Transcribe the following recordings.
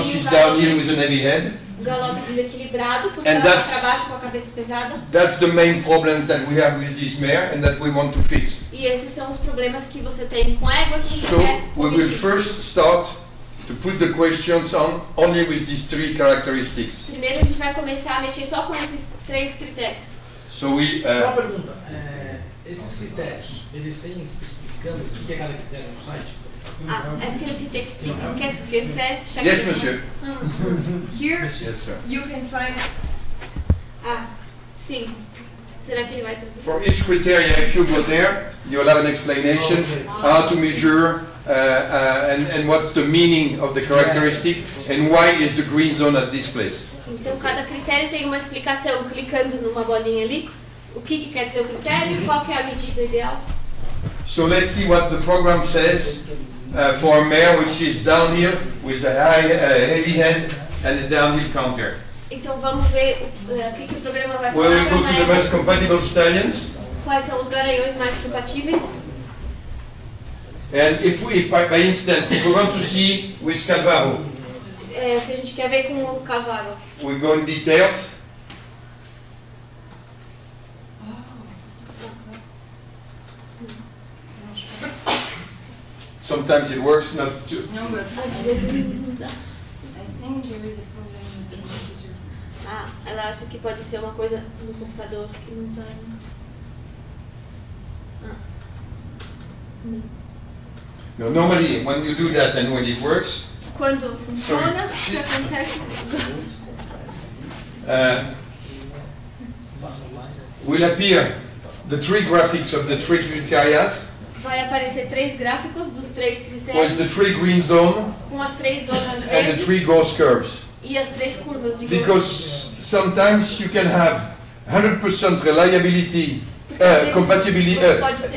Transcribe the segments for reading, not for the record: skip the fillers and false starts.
which is downhill with an heavy head. O galope desequilibrado, porque And ela vai that's- para baixo com a cabeça pesada. That's the main problems that we have with this mare and that we want to fix. E esses são os problemas que você tem com a égua que você So quer we will corrigir. first start to put the questions on only with these three characteristics. Primeiro a gente vai começar a mexer só com esses 3 critérios. So we Uma pergunta, esses critérios, eles têm explicando o que é cada critério no site? Est-ce que le site explique qu'est-ce que c'est chaque yes, critère? monsieur. Here Yes, sir. you can find Ah, sim. Será que ele vai traduzir? For each criteria, if you go there, you'll have an explanation how to measure and what's the meaning of the characteristic and why is the green zone at this place. Então cada critério tem uma explicação, clicando numa bolinha ali, o que quer dizer o critério e qual que é a medida ideal. So let's see what the program says for a mare which is downhill with a high heavy head and a downhill counter. Então vamos ver o que o programa vai We falar will para go to the uma most égua. compatible stallions, Quais são os garanhões mais compatíveis. and if by instance, if we want to see with Calvaro, Se a gente quer ver com o cavalo. we go in details. Sometimes it works, not too. no, but Às vezes não dá. I think there is a problem with the computer. Ah, ela acha que pode ser uma coisa no computador que não está. No, normally when you do that and when it works, Quando funciona, o Sorry. que acontece? will appear the three graphics of the three criteria Vai aparecer 3 gráficos dos 3 with the critérios three green zone com as 3 zonas and the three verdes ghost curves. e as 3 curvas de Because sometimes you can have 100% reliability, compatibility,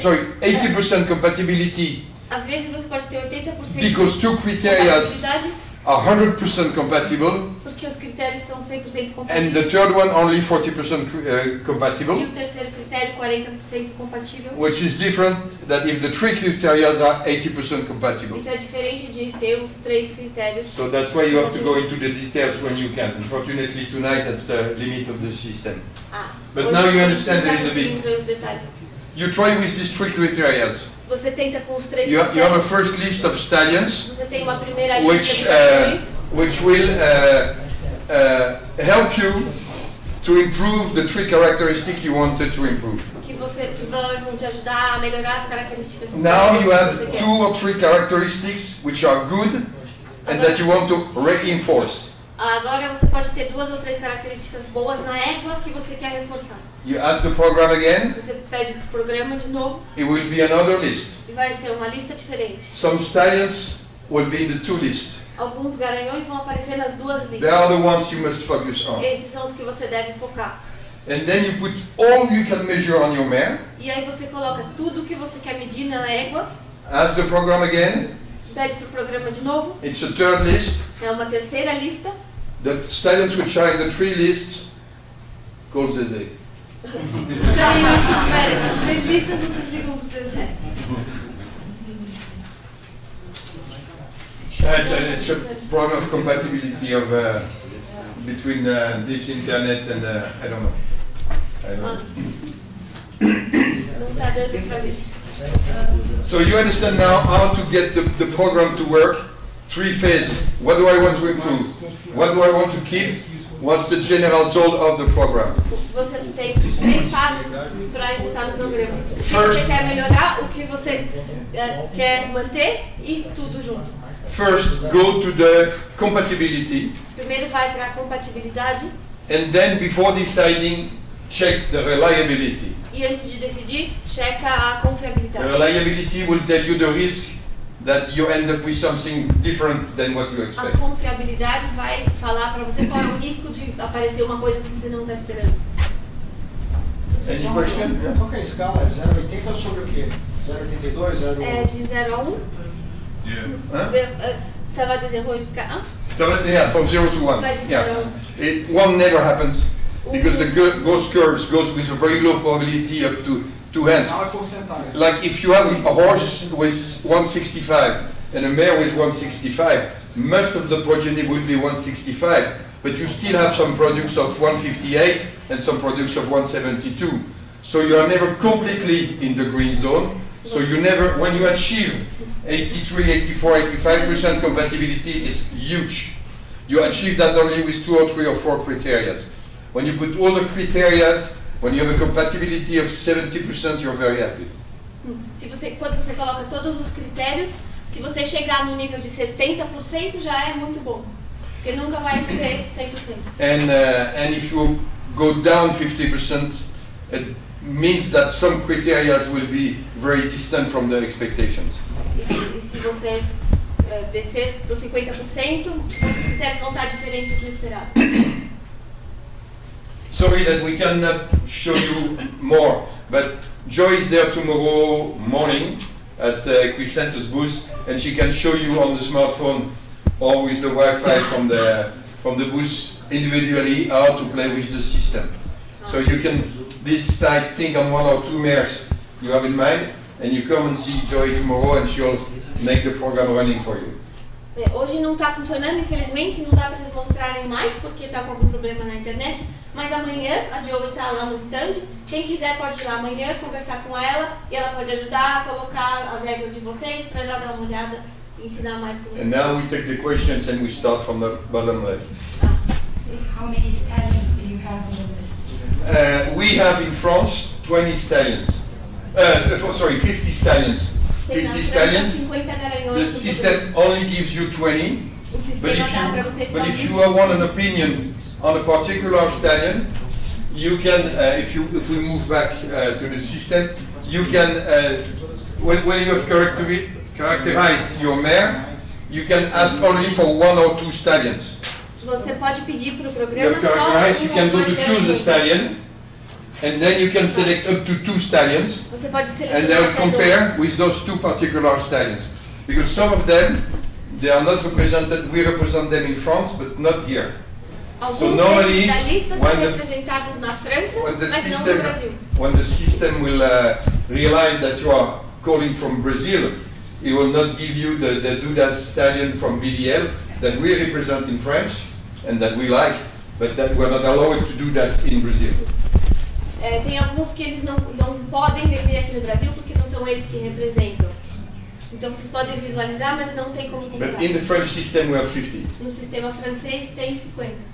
sorry, 80% compatibility Às vezes você pode ter 80% because two de criteria compatibilidade, are 100% compatible porque os critérios são 100% and the compatíveis. third one only 40% E compatible, o terceiro critério, 40% compatível. which is different that if the three criteria are 80% compatible. Isso é diferente de ter os 3 critérios. So that's why you have to go into the details when you can. Unfortunately tonight that's the limit of the system. Ah, But hoje now you a gente understand não a tá little bit. conseguindo ver os detalhes. You try with these three criteria. Você tenta com os 3 You have a critérios. first list of stallions Você tem uma primeira which lista de garanhões which will help you to improve the three characteristics you wanted to improve. que vão te ajudar a melhorar as características Now you que have você quer. 2 or 3 characteristics which are good and that you want to reinforce. Agora você pode ter 2 ou 3 características boas na égua que você quer reforçar. You ask the program again, Você pede para o programa de novo it will be another list. e vai ser uma lista diferente. Some stallions will be in the 2 list. Alguns garanhões vão aparecer nas 2 They are the listas. ones you must focus on. Esses são os que você deve focar. And then you put all you can measure on your mare. E aí você coloca tudo que você quer medir na égua, Ask the program again. pede para o programa de novo, It's a third list. é uma terceira lista. The stallions which are in the 3 lists, call Zeze. Os garanhões que tiverem nas 3 listas, vocês ligam para o Zezé. It's a problem of compatibility of between this internet and I don't know. I don't know. Não está dando para ver. So you understand now how to get the program to work. 3 phases. What do I want to improve? What do I want to keep? What's the general goal of the program? Você tem 3 fases para botar no programa. O que First- você quer melhorar, o que você quer manter e tudo junto. First, go to the compatibility, Primeiro vai para a compatibilidade and then before deciding, check the reliability. e antes de decidir, checa a The confiabilidade. reliability will tell you the risk that you end up with something different than what you A expect. confiabilidade vai falar para você qual é o risco de aparecer uma coisa que você não está esperando. Any question? Yeah. Qual que é a escala? 0,80 sobre o quê? 0,82? 0... É de 0 a 1. Huh? Ça va de 0 jusqu'à 1. So yeah, from 0 to 1. Vai de 0 Yeah. a 1. One never happens because the ghost curves goes with a very low probability up to 2 hands. Qual é a porcentagem? Like if you have a horse with 165 and a mare with 165, most of the progeny will be 165, but you still have some products of 158 and some products of 172. So you are never completely in the green zone. So you never, when you achieve 83, 84, 85% compatibility, it's huge. You achieve that only with 2 or 3 or 4 criteria. When you put all the criteria, when you have a compatibility of 70%, you're very happy. Quando você coloca todos os critérios, se você chegar no nível de 70%, já é muito bom. Porque nunca vai ser 100%. And if you go down 50%, it means that some criteria will be very distant from the expectations. E se você descer para os 50%, os critérios vão estar diferentes do esperado. Sorry that we cannot show you more, but Joy is there tomorrow morning at Equicentus booth, and she can show you on the smartphone or with the Wi-Fi from the booth individually how to play with the system. So you can decide, think on 1 or 2 mares you have in mind, and you come and see Joy tomorrow, and she'll make the program running for you. Hoje não está funcionando, infelizmente, não dá para eles mostrarem mais porque está com algum problema na internet, mas amanhã a Joy está lá no stand. Quem quiser pode ir lá amanhã, conversar com ela e ela pode ajudar a colocar as regras de vocês para já dar uma olhada e ensinar mais com vocês. And now we take the questions and we start from the bottom left. How many stallions do you have on the list? We have in France 20 stallions. Sorry, 50 stallions. 50 stallions. The system only gives you 20. But if you want an opinion on a particular stallion, you can, if we move back to the system, you can, when you have characterized your mare, you can ask only for 1 or 2 stallions. Você pode pedir para o programa You have characterized, you can go to choose a stallion, and then you can select up to 2 stallions, Você pode and selecionar they'll até compare with those 2 particular stallions. Because some of them, they are not represented, we represent them in France, but not here. So Alguns normally, desses finalistas when são the- representados na França, when the mas não no system, Brasil. when the system will realize that you are calling from Brazil, it will not give you the Dudas stallion from VDL that we represent in French and that we like, but that we're not allowed to do that in Brazil. Tem alguns que eles não podem vender aqui no Brasil porque não são eles que representam. Então vocês podem visualizar, mas não tem como comprar. But in the French system we have 50. No sistema francês tem 50.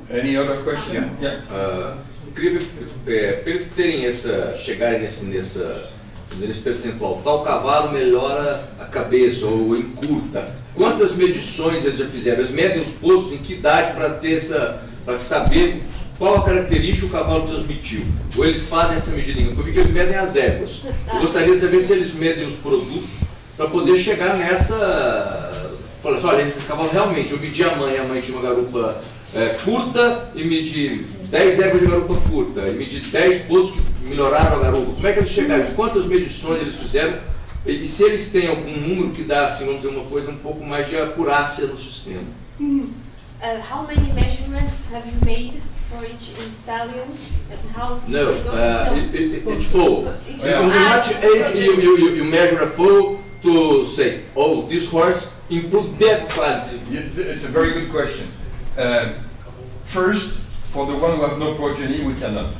Any other question? Yeah. Incrível, para eles terem chegarem nesse percentual, tal cavalo melhora a cabeça ou encurta. Quantas medições eles já fizeram? Eles medem os pontos, em que idade para saber qual a característica o cavalo transmitiu? Ou eles fazem essa medida? Eu vi que eles medem as éguas. Eu gostaria de saber se eles medem os produtos para poder chegar nessa... Falar assim, olha, esse cavalo realmente, eu medi a mãe tinha uma garupa curta e medi 10 éguas de garupa curta, e medi 10 pontos que melhoraram a garupa. Como é que eles chegaram? Quantas medições eles fizeram? E se eles têm algum número que dá, assim, vamos dizer, uma coisa um pouco mais de acurácia no sistema? How many measurements have you made for each stallion? And how No, it's full. Each On what age you measure a foal to say, oh, this horse improved that quality? It's a very good question. First, for the one who have no progeny, we cannot.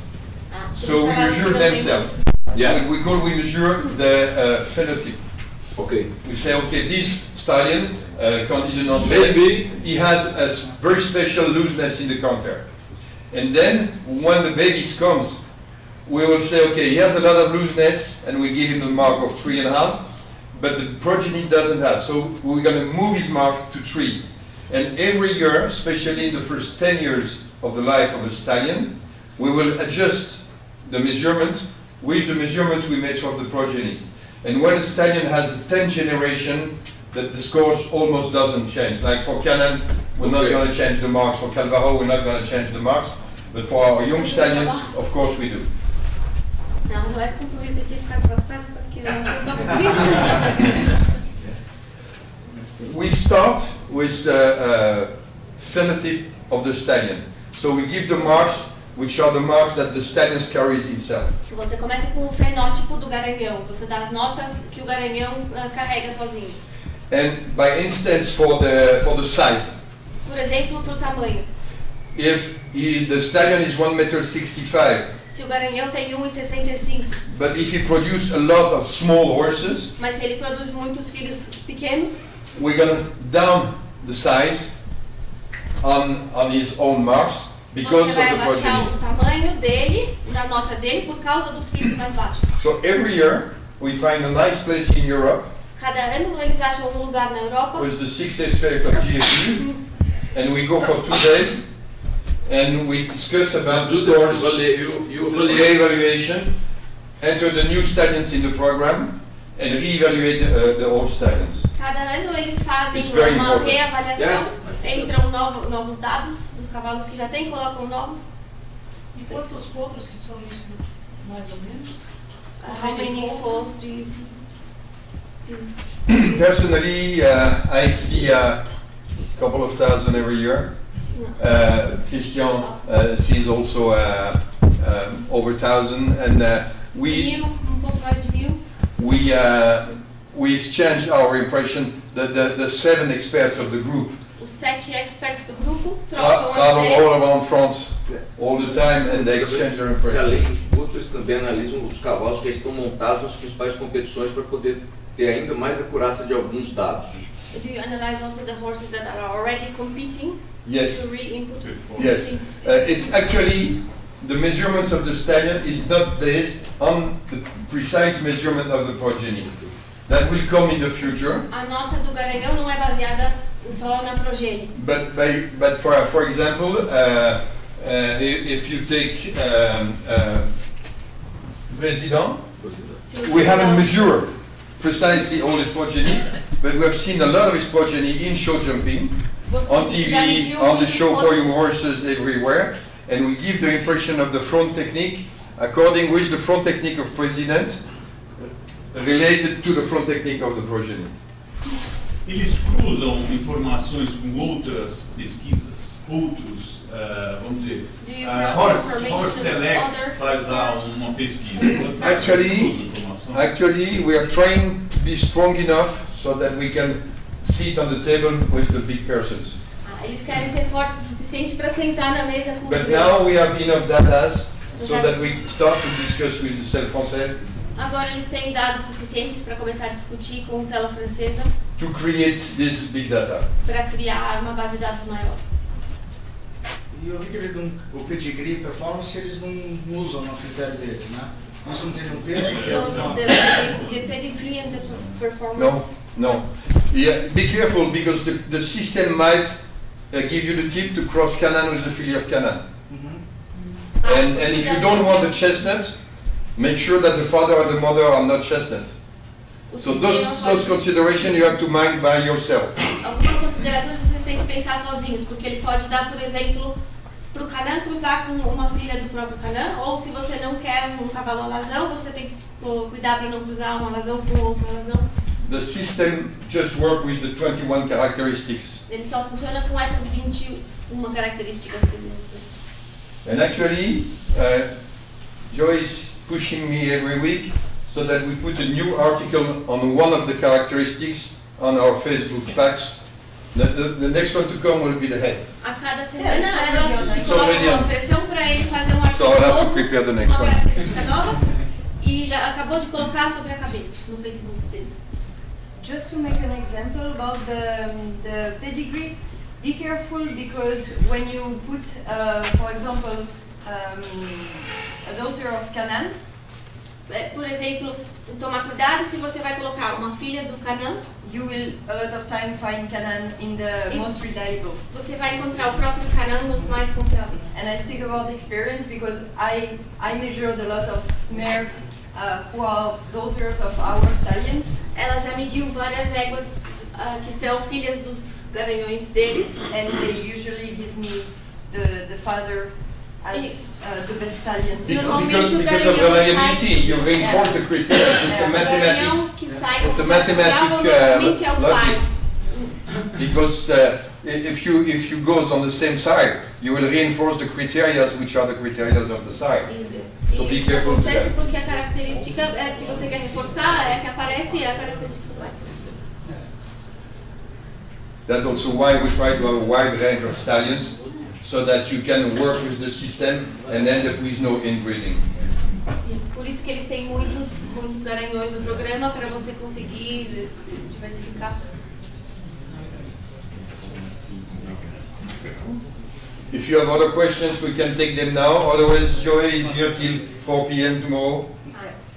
So we measure themselves. Yeah. We measure the phenotype. Okay. We say, okay, this stallion, Candide Nantes, Maybe. he has a very special looseness in the counter. And then, when the babies comes, we will say, okay, he has a lot of looseness, and we give him the mark of 3.5, but the progeny doesn't have. So we're going to move his mark to 3. And every year, especially in the first 10 years of the life of a stallion, we will adjust the measurement with the measurements we made from the progeny. And when a stallion has 10 generation, the scores almost doesn't change. Like for Cannon, we're not going to change the marks. For Calvaro, we're not going to change the marks. But for our young stallions, of course we do. Non, est-ce qu'on peut répéter phrase par phrase parce que on peut pas compris. We start with the phenotype of the stallion. So we give the marks which are the marks that the stallions carries himself. Você começa com o fenótipo do garanhão. Você dá as notas que o garanhão carrega sozinho. And by instance, for the size, Por exemplo, para o tamanho. if the stallion is 1,65 m, Se o garanhão tem 1,65, but if he produces a lot of small horses, mas se ele produz muitos filhos pequenos, we're gonna down the size on his own marks because você vai of the abaixar progeny. o tamanho dele, da nota dele, por causa dos filhos mais baixos. So every year we find a nice place in Europe Cada ano eles acham um lugar na Europa with the 6 days fair of GFE, and we go for 2 days and we discuss about the stores, re-evaluation, enter the new stallions in the program, and re-evaluate the old stallions. Cada ano eles fazem It's very uma important. reavaliação, entram novos dados dos cavalos que já tem, colocam novos. E quantos potros que são isso, mais ou menos? How many foals do you see? Personally, I see a couple of thousand every year. Christian sees also over 1,000, and we pouco mais de 1.000. we exchange our impression that the 7 experts of the group Os 7 experts do grupo trocam as travel all ideias. around France all the time, and they exchange their Se além impression. dos potros, eles também analisam os cavalos que estão montados nas principais competições para poder ter ainda mais acurácia de alguns dados. Do you analyze also the horses that are already competing Yes, to re-input? yes. It's actually the measurements of the stallion is not based on the precise measurement of the progeny. That will come in the future. A nota do garanhão não é baseada só na progênie. But for example, if you take President, Se você we haven't usar- measured precisely all his progeny, but we have seen a lot of his progeny in show jumping, Você on já TV, mediu on the muitos show for young potros. horses everywhere, and we give the impression of the front technique according with the front technique of President related to the front technique of the progeny. Eles cruzam informações com outras pesquisas, outros, vamos dizer, Do you a cross information Horse with Telex other faz lá research? uma pesquisa. Elas Actually, cruzam informações. Actually, we are trying to be strong enough so that we can sit on the table with the big persons. Eles querem ser fortes o suficiente para sentar na mesa com os But now we grandes. have enough data so that we start to discuss with the Selle Français Agora eles têm dados suficientes para começar a discutir com o Sela Francesa to create this big data. para criar uma base de dados maior. E eu vi que o pedigree performance eles não usam no critério deles, né? Isso não tem um peso, porque é Então, uma... the pedigree and the performance. No. Yeah, be careful because the system might give you the tip to cross Canaan with the filly of Canaan. Uhum. And if you don't want the chestnut, make sure that the father or the mother are not chestnut. Os So que those tenham considerations you have to mind by yourself. algumas considerações vocês têm que pensar sozinhos, porque ele pode dar, por exemplo, para o Canã cruzar com uma filha do próprio Canã, ou se você não quer um cavalo alazão, você tem que cuidar para não cruzar um alazão com outro alazão. The system just works with the 21 characteristics. Ele só funciona com essas 21 características que ele mostrou. And actually, Joy is pushing me every week so that we put a new article on one of the characteristics on our Facebook packs. The next one to come will be the head. A cada semana it's ela already on. It's coloca already uma on. pressão para ele fazer um So artigo I'll have to novo, prepare the next uma one. característica nova, e já acabou de colocar sobre a cabeça no Facebook deles. Just to make an example about the pedigree, be careful because when you put, for example, a daughter of Canaan, Por exemplo, tomar cuidado se você vai colocar uma filha do Canã, you will a lot of time find Canaan in the most reliable. você vai encontrar o próprio Canã nos mais confiáveis. And I speak about experience because I measured a lot of mares who are daughters of our stallions, Ela já mediu várias éguas que são filhas dos garanhões deles, and they usually give me the father as the best stallion. Because of reliability, you reinforce the criteria. It's a o mathematic. garanhão que sai It's a como mais confiável mathematic normalmente é o pai. logic. Because if you go on the same side, you will reinforce the criteria which are the criteria of the side. So be Isso careful with acontece that. porque a característica que você quer reforçar é que aparece a característica do like. That's also why we try to have a wide range of stallions, so that you can work with the system and end up with no inbreeding. Por isso que eles têm muitos garanhões no programa, para você conseguir diversificar. If you have other questions, we can take them now. Otherwise, Joey is here till 4 p.m. tomorrow,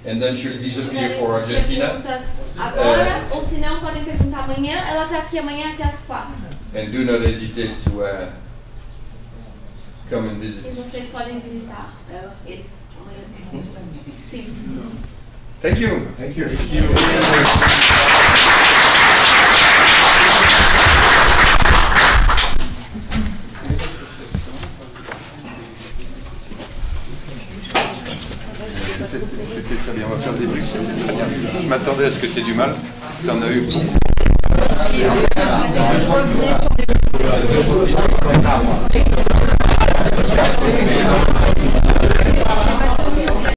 and then she'll disappear for Argentina. Perguntas agora, ou se não, podem perguntar amanhã. Ela está aqui amanhã até as 4. And do not hesitate to come and visit. E vocês podem visitar eles amanhã. Sim. Thank you. Thank you. C'était très bien, on va faire des briques, c'est très bien. Je m'attendais à ce que tu aies du mal, tu en as eu beaucoup.